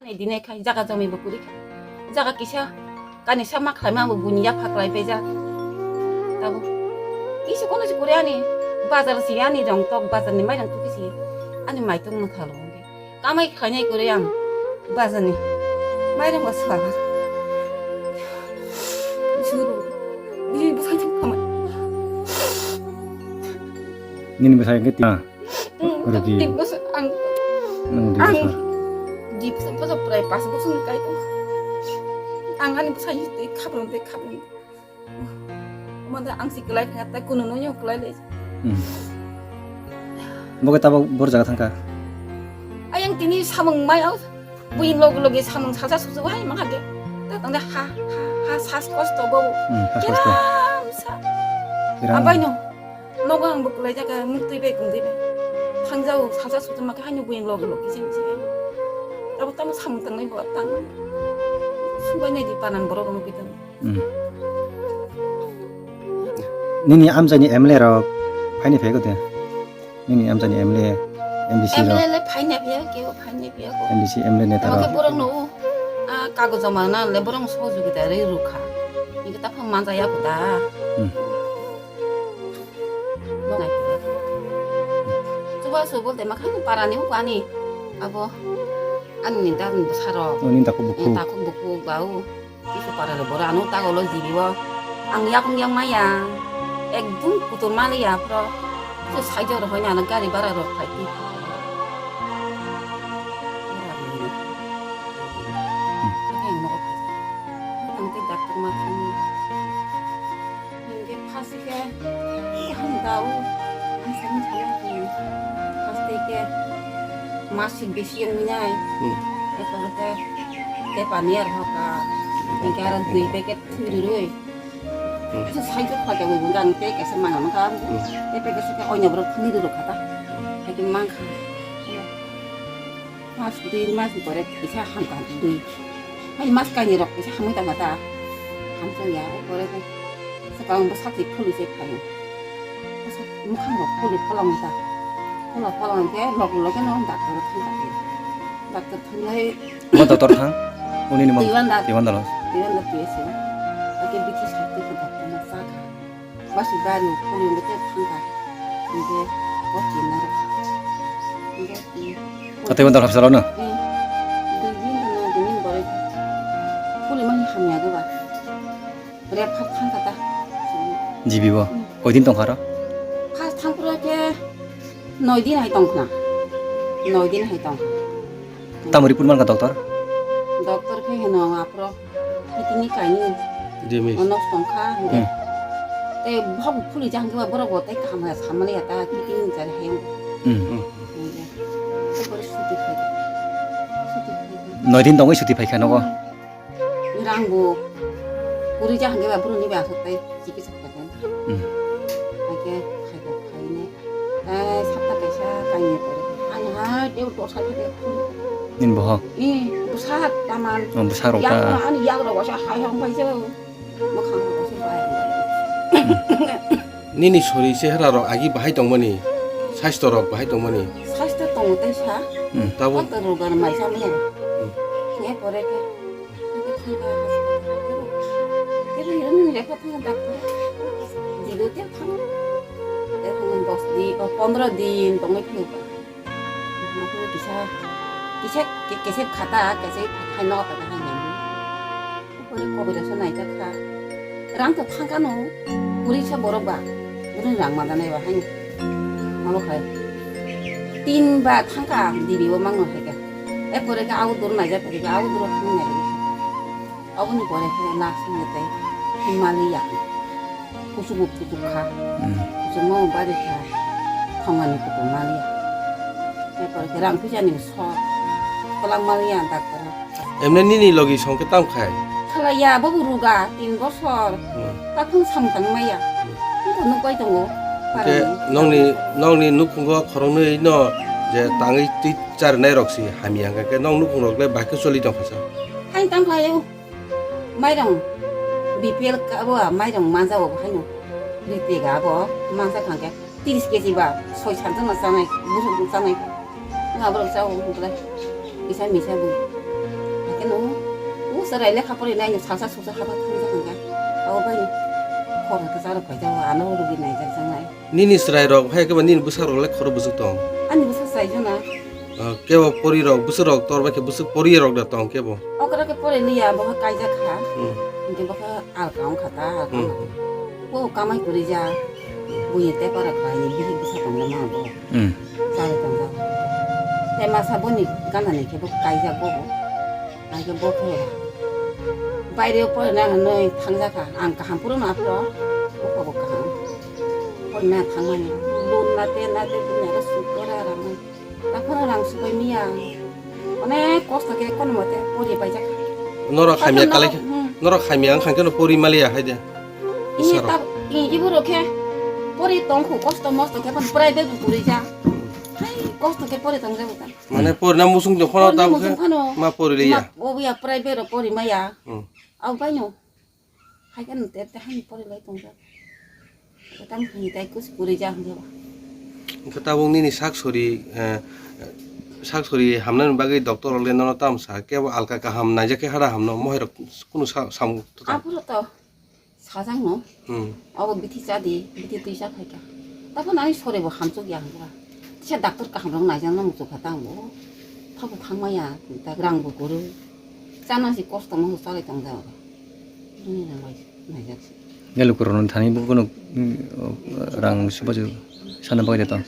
Dine kai jaga jami bukuri ka jaga kisah kani sama kalma bunya paklai beja tahu isi kono si Koreani bazar si ani jong tok bazar ni mai jong tu kisi ani mai tung na thalo nge kamai khane Korean bazar ni mai jong baswa shuru ni busan jong kamai Nini besar ke tia rugi di bus ang di sempat seperai pas busun kai tu angani busan itu kabel mana angsi kelai ngata kuno nonyo kelai le Moga tahu bor jaga tangka ayang tini sameng mai au buin logi sameng saja susu hai makage datang dah ha sas kos to bo kiram sa abai no logo ang bukulai jaga mukti be kung dibe 상자우 사자 수준 막 한유 부인 로기 생지 라고 따면 삼 땅에 뭐 땅 순간에 디빠는 뭐라고 먹거든 Nini amjani emlero paini pheko de Nini amjani emle MDC ro emle 파이네 비야게요 파이네 비야고 MDC emle ne 그 taro 뭐랑 노 까고 저만나 레버랑 소주기다 레루카 이게 딱 만자야 보다 뭐가 coba sobol tema kan parani hukani abo anu ninda besaro Nini takut buku takut buku bau itu para lebora anu tak kalau jiwa ang yang maya ekdum kutur mali ya pro itu saja roh hanya negara bara roh kaiti nanti dokter makan ini pasti ke kan tahu asal saya ke masih besi yang minai itu ke panier hoka ingkaran dui paket turui itu saja pada hubungan ke semangat makam paket suka onya baru kini dulu kata lagi mangka mas dui mas boleh bisa hamkan dui hai mas kan yerok bisa hamkan mata hamkan ya boleh sekarang besar di polisi kayu besar muka lo polisi pulang mata kalau pulang ke log-lognya orang dokter tangkap dokter tangkap Mo doktor thang Nini mo Diwan dalo Diwan biasa lagi bikin satu ke dokter masak masih baru kuliah itu tangkap ini waktu naruh ini Ate wandal hapsalo na ini boleh kuliah mana hamnya tu bah berapa tangkap dah jibi bo koidin tong khara pas tangkap ke Noidin hay tong na Noidin hay tong tamuri purman ka doktor dokter ke heno apro itini kaini Demi. onos tong kha te bhog phuli jang ke boro go te kam ha samale ata itini jar he Noidin tong suti phai khano ko rangbu puri jang ke boro ni ba sotai chiki sakta kan ake khaga khaine sabta kaisa kaini pore ani ha deu to sa de Nin bo busat taman besaro yak ka ani yak ro sa hai hong bai jo mo khang ko se bai Nini sori seheraro agi bahai tongmani saistorok bahai tongmani 사실 또 어때서? tabu 어떤 거는 많이 사면 그냥 버려게 이게 통과 그래도 이런 일 같은 건 딱. 지도 때 탕. 내가 버스 디 15 दिन 동네 피우고. 그 기색 가다 계속 할 나갔다 하는. 우리 거기서 나이가 가. 랑도 탕가노. 우리 저 뭐라 우리는 랑마다 내가 하니. 마로 가요. tin ba thang ka dibi wa mang no he ka e pore ka au dur na ja pore ka au dur thang ne au ni pore he na sin ne te himalaya kusubu tu kha kusumo ba de ka thang ani ko malia e pore ka rang pija ni so palang malia tak tara emne nini logi songke tam khai khala ya ba buru ga 3 bosor ta khung sam tang maya ko no koi tong ke nongni nukungo khorongni no je tangi ti char nai roksi hamianga ke nong nukung rok le bakke soli tong phasa hai tang khayo mai dong bipel ka ba mai dong man za wo hai no ri te ga bo man sa khang ke 30 kg ba soi chan tang na sa nai bu su sa nai nga ba sa wo bu la isa mi sa bu nó sợ này lấy khắp rồi này sao sao sao khắp thằng ra cái bây khó cái sao được phải cho anh nó được này chẳng này 니니 스라이럭 하여 그만 니니 부사럭 커로 부스동 anh đi sao sai cho nó 깨보 보리럭 부스럭 떠르바케 부스 보리럭 다똥 깨보 cái body này à bao cái ra khá 이제 뭐 알까운 갔다 뭐 까마이 그리자 뭐이 때 봐라 가니 미리 부사 동네만 뭐 잘했던 거 때마 사보니 간다네 계속 가이자 보고 아 이거 뭐 그래 바이레 뻔 나는 너희 당자가 안가 한 프로는 앞으로 못 보고 가 뻔나 당만이 론나때 나때 내가 수거라라면 나퍼랑 수고미야 오늘 코스게 건 못해 보리 바이자 너라 하미야 깔래 너라 하미야 한께는 보리 말이야 하이데 이게 딱 이거로 이렇게 보리 똥고 코스도 머스도 개판 프라이베트 부리자 코스도 개 보리 똥자보다 만에 보리 나 무슨 좀 하나 따고 마 보리리야 뭐야 프라이베트 보리 마야 아우 바이노 하여간 때때 한 보리 라이 똥자 그다음 이 다이쿠스 부리자 한데 그따봉 니니 삭소리 함나는 바기 doctor le no tam sa ke alka ka ham na je ke hara ham no mo hero kunu sam 앞으로 또 사장 너 아우 밑에 짜디 밑에 또 시작할까 따고 나이 소리 뭐 한쪽이 안 거야 진짜 닥터가 한명 나잖아 뭐 갔다 뭐 타고 방마야 그랑 뭐 고르 짜나시 코스도 뭐 살이 당자 눈이 나와 나이지 nelukronon thani bu kono rang subajo sana bagde ta